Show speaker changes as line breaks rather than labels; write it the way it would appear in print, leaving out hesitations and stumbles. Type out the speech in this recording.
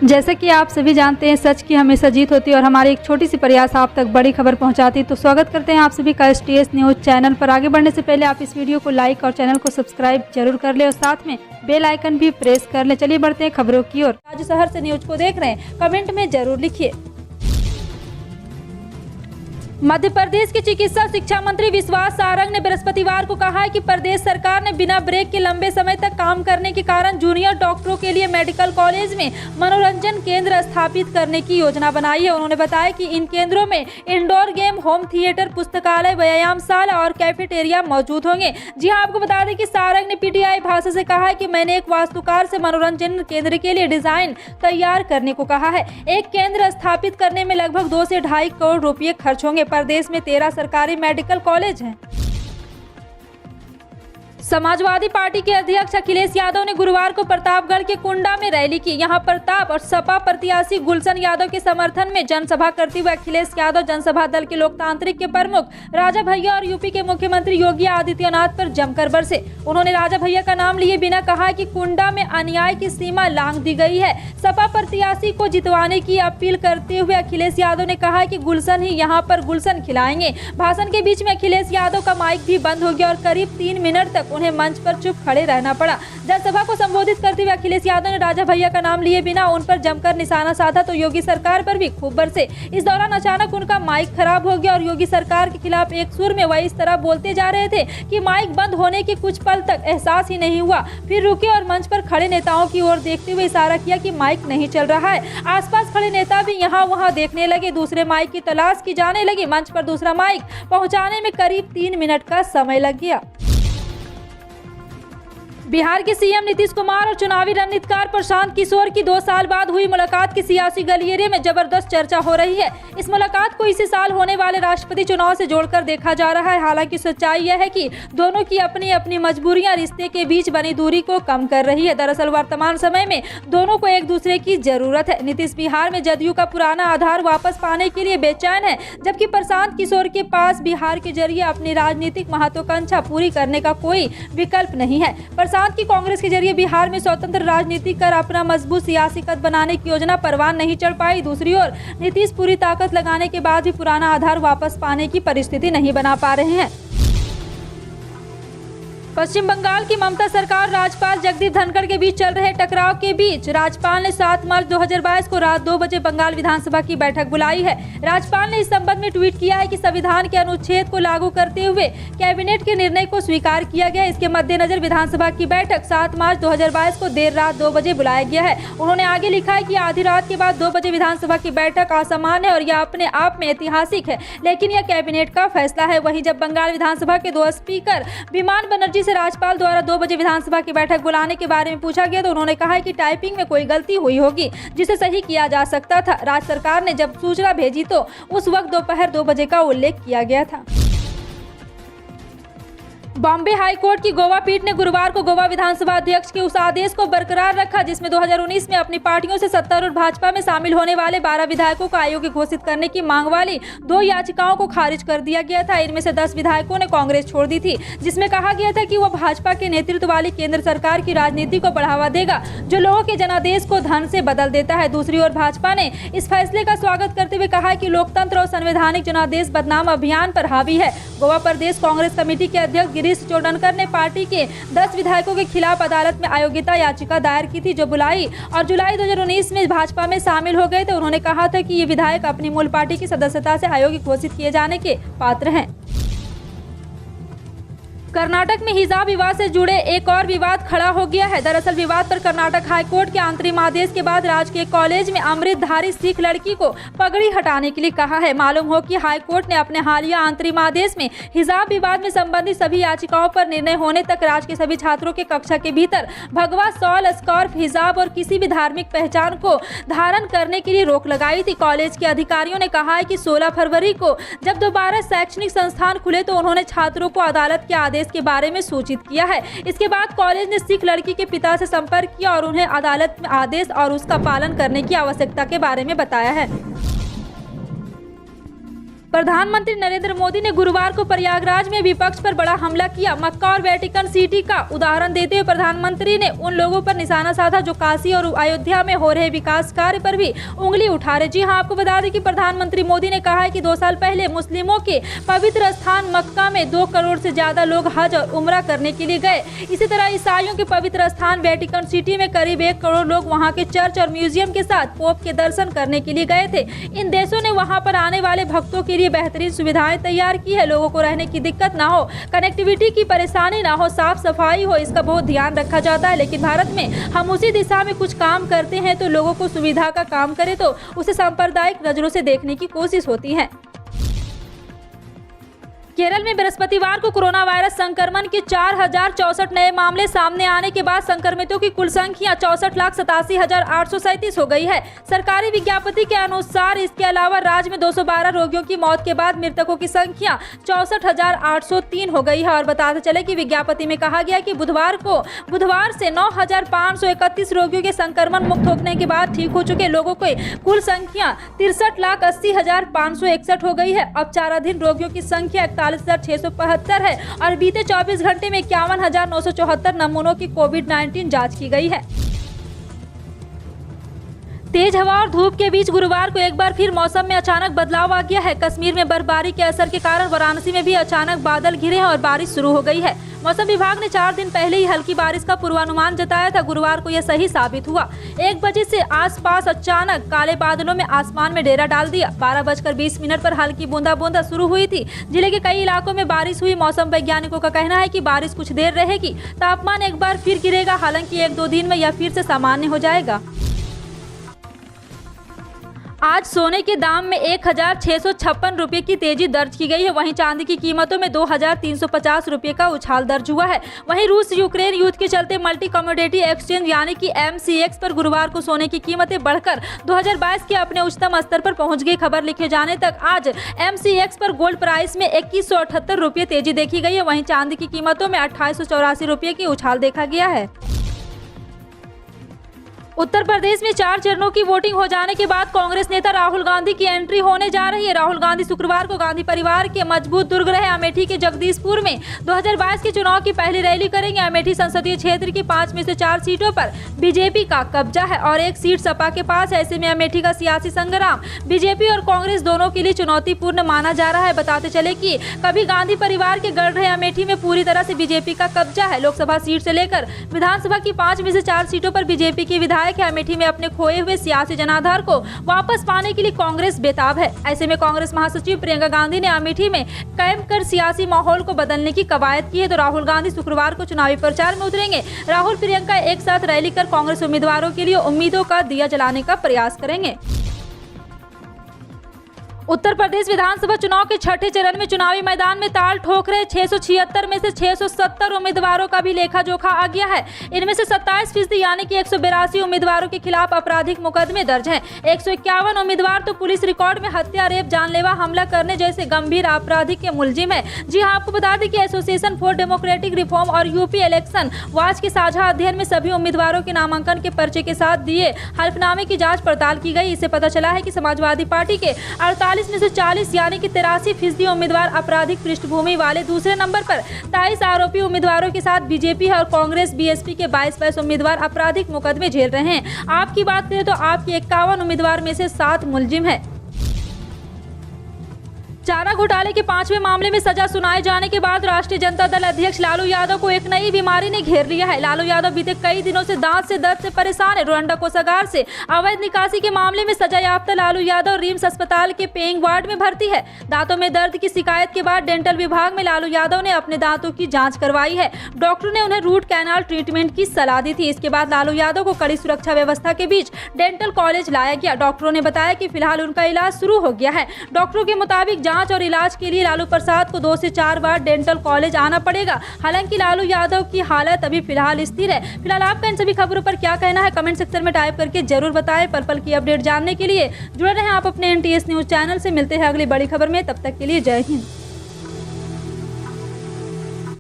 जैसे कि आप सभी जानते हैं, सच की हमेशा जीत होती है और हमारी एक छोटी सी प्रयास आप तक बड़ी खबर पहुंचाती है। तो स्वागत करते हैं आप सभी का STS न्यूज़ चैनल पर। आगे बढ़ने से पहले आप इस वीडियो को लाइक और चैनल को सब्सक्राइब जरूर कर ले और साथ में बेल आइकन भी प्रेस कर ले। चलिए बढ़ते हैं खबरों की ओर। आज शहर से न्यूज को देख रहे हैं, कमेंट में जरूर लिखिए। मध्य प्रदेश के चिकित्सा शिक्षा मंत्री विश्वास सारंग ने बृहस्पतिवार को कहा है कि प्रदेश सरकार ने बिना ब्रेक के लंबे समय तक काम करने के कारण जूनियर डॉक्टरों के लिए मेडिकल कॉलेज में मनोरंजन केंद्र स्थापित करने की योजना बनाई है। उन्होंने बताया कि इन केंद्रों में इंडोर गेम, होम थिएटर, पुस्तकालय, व्यायामशाला और कैफेटेरिया मौजूद होंगे। जी हां, आपको बता दें कि सारंग ने PTI भाषा से कहा है कि मैंने एक वास्तुकार से मनोरंजन केंद्र के लिए डिजाइन तैयार करने को कहा है। एक केंद्र स्थापित करने में लगभग 2 से 2.5 करोड़ रुपए खर्च होंगे। प्रदेश में 13 सरकारी मेडिकल कॉलेज हैं। समाजवादी पार्टी के अध्यक्ष अखिलेश यादव ने गुरुवार को प्रतापगढ़ के कुंडा में रैली की। यहां प्रताप और सपा प्रत्याशी गुलशन यादव के समर्थन में जनसभा करते हुए अखिलेश यादव जनसभा दल के लोकतांत्रिक के प्रमुख राजा भैया और यूपी के मुख्यमंत्री योगी आदित्यनाथ पर जमकर बरसे। उन्होंने राजा भैया का नाम लिए बिना कहा कि कुंडा में अन्याय की सीमा लांघ दी गई है। सपा प्रत्याशी को जितवाने की अपील करते हुए अखिलेश यादव ने कहा कि गुलशन ही यहाँ पर गुलशन खिलाएंगे। भाषण के बीच में अखिलेश यादव का माइक भी बंद हो गया और करीब 3 मिनट तक उन्हें मंच पर चुप खड़े रहना पड़ा। जनसभा को संबोधित करते हुए अखिलेश यादव ने राजा भैया का नाम लिए बिना उन पर जमकर निशाना साधा तो योगी सरकार पर भी खूब बरसे। इस दौरान अचानक उनका माइक खराब हो गया और योगी सरकार के खिलाफ एक सुर में वही इस तरह बोलते जा रहे थे कि माइक बंद होने के कुछ पल तक एहसास ही नहीं हुआ। फिर रुके और मंच पर खड़े नेताओं की ओर देखते हुए इशारा किया कि माइक नहीं चल रहा है। आसपास खड़े नेता भी यहाँ वहाँ देखने लगे, दूसरे माइक की तलाश की जाने लगी। मंच पर दूसरा माइक पहुँचाने में करीब 3 मिनट का समय लग गया। बिहार के CM नीतीश कुमार और चुनावी रणनीतिकार प्रशांत किशोर की 2 साल बाद हुई मुलाकात की सियासी गलियारे में जबरदस्त चर्चा हो रही है। इस मुलाकात को इसी साल होने वाले राष्ट्रपति चुनाव से जोड़कर देखा जा रहा है। हालांकि सच्चाई यह है कि दोनों की अपनी अपनी मजबूरियां रिश्ते के बीच बनी दूरी को कम कर रही है। दरअसल वर्तमान समय में दोनों को एक दूसरे की जरूरत है। नीतीश बिहार में जदयू का पुराना आधार वापस पाने के लिए बेचैन है, जबकि प्रशांत किशोर के पास बिहार के जरिए अपनी राजनीतिक महत्वाकांक्षा पूरी करने का कोई विकल्प नहीं है। प्रशांत की कांग्रेस के जरिए बिहार में स्वतंत्र राजनीति कर अपना मजबूत सियासी कद बनाने की योजना परवान नहीं चढ़ पाई। दूसरी ओर नीतीश पूरी ताकत लगाने के बाद भी पुराना आधार वापस पाने की परिस्थिति नहीं बना पा रहे हैं। पश्चिम बंगाल की ममता सरकार राज्यपाल जगदीप धनखड़ के बीच चल रहे टकराव के बीच राज्यपाल ने 7 मार्च 2022 को रात 2 बजे बंगाल विधानसभा की बैठक बुलाई है। राज्यपाल ने इस संबंध में ट्वीट किया है कि संविधान के अनुच्छेद को लागू करते हुए कैबिनेट के निर्णय को स्वीकार किया गया। इसके मद्देनजर विधानसभा की बैठक 7 मार्च 2022 को देर रात 2 बजे बुलाया गया है। उन्होंने आगे लिखा है कि आधी रात के बाद 2 बजे विधानसभा की बैठक असामान्य है और यह अपने आप में ऐतिहासिक है, लेकिन यह कैबिनेट का फैसला है। वहीं जब बंगाल विधानसभा के 2 स्पीकर विमान बनर्जी से राज्यपाल द्वारा 2 बजे विधानसभा की बैठक बुलाने के बारे में पूछा गया तो उन्होंने कहा कि टाइपिंग में कोई गलती हुई होगी जिसे सही किया जा सकता था। राज्य सरकार ने जब सूचना भेजी तो उस वक्त दोपहर 2 बजे का उल्लेख किया गया था। बॉम्बे हाई कोर्ट की गोवा पीठ ने गुरुवार को गोवा विधानसभा अध्यक्ष के उस आदेश को बरकरार रखा जिसमें 2019 में अपनी पार्टियों से सत्ता और भाजपा में शामिल होने वाले 12 विधायकों को अयोग्य घोषित करने की मांग वाली 2 याचिकाओं को खारिज कर दिया गया था। इनमें से 10 विधायकों ने कांग्रेस छोड़ दी थी, जिसमें कहा गया था कि वह भाजपा के नेतृत्व वाली केंद्र सरकार की राजनीति को बढ़ावा देगा जो लोगों के जनादेश को धन से बदल देता है। दूसरी ओर भाजपा ने इस फैसले का स्वागत करते हुए कहा कि लोकतंत्र और संवैधानिक जनादेश बदनाम अभियान पर हावी है। गोवा प्रदेश कांग्रेस कमेटी के अध्यक्ष गिरीश चोडनकर ने पार्टी के 10 विधायकों के खिलाफ अदालत में अयोग्यता याचिका दायर की थी जो जुलाई 2019 में भाजपा में शामिल हो गए थे। उन्होंने कहा था कि ये विधायक अपनी मूल पार्टी की सदस्यता से अयोग्य घोषित किए जाने के पात्र हैं। कर्नाटक में हिजाब विवाद से जुड़े एक और विवाद खड़ा हो गया है। दरअसल विवाद पर कर्नाटक हाईकोर्ट के अंतरिम आदेश के बाद राजकीय कॉलेज में अमृतधारी सिख लड़की को पगड़ी हटाने के लिए कहा है। मालूम हो कि हाईकोर्ट ने अपने हालिया अंतरिम आदेश में हिजाब विवाद में संबंधित सभी याचिकाओं पर निर्णय होने तक राज्य के सभी छात्रों के कक्षा के भीतर भगवा, शॉल, स्कार्फ, हिजाब और किसी भी धार्मिक पहचान को धारण करने के लिए रोक लगाई थी। कॉलेज के अधिकारियों ने कहा है कि 16 फरवरी को जब दोबारा शैक्षणिक संस्थान खुले तो उन्होंने छात्रों को अदालत के आदेश के बारे में सूचित किया है। इसके बाद कॉलेज ने सिख लड़की के पिता से संपर्क किया और उन्हें अदालत में आदेश और उसका पालन करने की आवश्यकता के बारे में बताया है। प्रधानमंत्री नरेंद्र मोदी ने गुरुवार को प्रयागराज में विपक्ष पर बड़ा हमला किया। मक्का और वेटिकन सिटी का उदाहरण देते हुए प्रधानमंत्री ने उन लोगों पर निशाना साधा जो काशी और अयोध्या में हो रहे विकास कार्य पर भी उंगली उठा रहे। जी हां, आपको बता दें कि प्रधानमंत्री मोदी ने कहा है कि 2 साल पहले मुस्लिमों के पवित्र स्थान मक्का में 2 करोड़ से ज्यादा लोग हज और उम्रा करने के लिए गए। इसी तरह ईसाइयों के पवित्र स्थान वेटिकन सिटी में करीब 1 करोड़ लोग वहाँ के चर्च और म्यूजियम के साथ पोप के दर्शन करने के लिए गए थे। इन देशों ने वहाँ पर आने वाले भक्तों के लिए बेहतरीन सुविधाएं तैयार की है। लोगों को रहने की दिक्कत ना हो, कनेक्टिविटी की परेशानी ना हो, साफ सफाई हो, इसका बहुत ध्यान रखा जाता है। लेकिन भारत में हम उसी दिशा में कुछ काम करते हैं तो लोगों को सुविधा का काम करे तो उसे सांप्रदायिक नजरों से देखने की कोशिश होती है। केरल में बृहस्पतिवार को कोरोना वायरस संक्रमण के 4064 नए मामले सामने आने के बाद संक्रमितों की कुल संख्या 64,87,837 हो गई है। सरकारी विज्ञप्ति के अनुसार इसके अलावा राज्य में 212 रोगियों की मौत के बाद मृतकों की संख्या 64,803 हो गई है। और बताते चले कि विज्ञप्ति में कहा गया कि बुधवार से 9,531 रोगियों के संक्रमण मुक्त होने के बाद ठीक हो चुके लोगों की कुल संख्या 63,80,561 हो गई है। अब 4 दिन रोगियों की संख्या 41,675 है और बीते 24 घंटे में 51,974 नमूनों की कोविड-19 जांच की गई है। तेज हवा और धूप के बीच गुरुवार को एक बार फिर मौसम में अचानक बदलाव आ गया है। कश्मीर में बर्फबारी के असर के कारण वाराणसी में भी अचानक बादल घिरे हैं और बारिश शुरू हो गई है। मौसम विभाग ने 4 दिन पहले ही हल्की बारिश का पूर्वानुमान जताया था। गुरुवार को यह सही साबित हुआ। 1 बजे से आसपास अचानक काले बादलों में आसमान में डेरा डाल दिया। 12:20 पर हल्की बूंदा शुरू हुई थी। जिले के कई इलाकों में बारिश हुई। मौसम वैज्ञानिकों का कहना है कि बारिश कुछ देर रहेगी। तापमान एक बार फिर गिरेगा, हालांकि 1-2 दिन में यह फिर से सामान्य हो जाएगा। आज सोने के दाम में 1,656 रुपये की तेजी दर्ज की गई है। वहीं चांदी की कीमतों में 2,350 रुपये का उछाल दर्ज हुआ है। वहीं रूस यूक्रेन युद्ध के चलते मल्टी कमोडिटी एक्सचेंज यानी कि MCX पर गुरुवार को सोने की कीमतें बढ़कर 2022 के अपने उच्चतम स्तर पर पहुंच गई। खबर लिखे जाने तक आज MCX पर गोल्ड प्राइस में 2178 रुपये तेजी देखी गई है। वहीं चांदी की कीमतों में 2884 रुपये की उछाल देखा गया है। उत्तर प्रदेश में 4 चरणों की वोटिंग हो जाने के बाद कांग्रेस नेता राहुल गांधी की एंट्री होने जा रही है। राहुल गांधी शुक्रवार को गांधी परिवार के मजबूत दुर्ग रहे अमेठी के जगदीशपुर में 2022 के चुनाव की पहली रैली करेंगे। अमेठी संसदीय क्षेत्र की 5 में से 4 सीटों पर बीजेपी का कब्जा है और 1 सीट सपा के पास है। ऐसे में अमेठी का सियासी संग्राम बीजेपी और कांग्रेस दोनों के लिए चुनौतीपूर्ण माना जा रहा है। बताते चले कि कभी गांधी परिवार के गढ़ रहे अमेठी में पूरी तरह से बीजेपी का कब्जा है। लोकसभा सीट से लेकर विधानसभा की 5 में से 4 सीटों पर बीजेपी के विधायक अमेठी में अपने खोए हुए सियासी जनाधार को वापस पाने के लिए कांग्रेस बेताब है। ऐसे में कांग्रेस महासचिव प्रियंका गांधी ने अमेठी में कैंप कर सियासी माहौल को बदलने की कवायद की है। तो राहुल गांधी शुक्रवार को चुनावी प्रचार में उतरेंगे। राहुल प्रियंका एक साथ रैली कर कांग्रेस उम्मीदवारों के लिए उम्मीदों का दिया जलाने का प्रयास करेंगे। उत्तर प्रदेश विधानसभा चुनाव के 6ठे चरण में चुनावी मैदान में ताल ठोक रहे 676 में से 670 उम्मीदवारों का भी लेखा जोखा आ गया है। इनमें से 27% यानी कि 182 उम्मीदवारों के खिलाफ आपराधिक मुकदमे दर्ज हैं। 151 उम्मीदवार तो पुलिस रिकॉर्ड में हत्या, रेप, जानलेवा हमला करने जैसे गंभीर आपराधिक के मुलजिम है। जी हां, आपको बता दें कि एसोसिएशन फॉर डेमोक्रेटिक रिफॉर्म और यूपी इलेक्शन वॉच के साझा अध्ययन में सभी उम्मीदवारों के नामांकन के पर्चे के साथ दिए हल्फनामे की जाँच पड़ताल की गई। इससे पता चला है कि समाजवादी पार्टी के 48 में से 40 यानी कि 83% उम्मीदवार आपराधिक पृष्ठभूमि वाले, दूसरे नंबर पर 23 आरोपी उम्मीदवारों के साथ बीजेपी है और कांग्रेस बीएसपी के 22 उम्मीदवार आपराधिक मुकदमे झेल रहे हैं। आपकी बात करें तो आपके 51 उम्मीदवार में से 7 मुलजिम है। चारा घोटाले के 5वें मामले में सजा सुनाए जाने के बाद राष्ट्रीय जनता दल अध्यक्ष लालू यादव को एक नई बीमारी ने घेर लिया है। लालू यादव बीते कई दिनों से दांत से दर्द से परेशान है। रोहंडा कोषागार से अवैध निकासी के मामले में सजा याफ्ता लालू यादव रिम्स अस्पताल के पेइंग वार्ड में भर्ती है। दांतों में दर्द की शिकायत के बाद डेंटल विभाग में लालू यादव ने अपने दांतों की जाँच करवाई है। डॉक्टर ने उन्हें रूट कैनाल ट्रीटमेंट की सलाह दी थी। इसके बाद लालू यादव को कड़ी सुरक्षा व्यवस्था के बीच डेंटल कॉलेज लाया गया। डॉक्टरों ने बताया कि फिलहाल उनका इलाज शुरू हो गया है। डॉक्टरों के मुताबिक जाँच और इलाज के लिए लालू प्रसाद को 2 से 4 बार डेंटल कॉलेज आना पड़ेगा। हालांकि लालू यादव की हालत अभी फिलहाल स्थिर है। फिलहाल आपका इन सभी खबरों पर क्या कहना है कमेंट सेक्शन में टाइप करके जरूर बताएं। पल पल की अपडेट जानने के लिए जुड़े रहें आप अपने NTS न्यूज चैनल से। मिलते हैं अगली बड़ी खबर में, तब तक के लिए जय हिंद।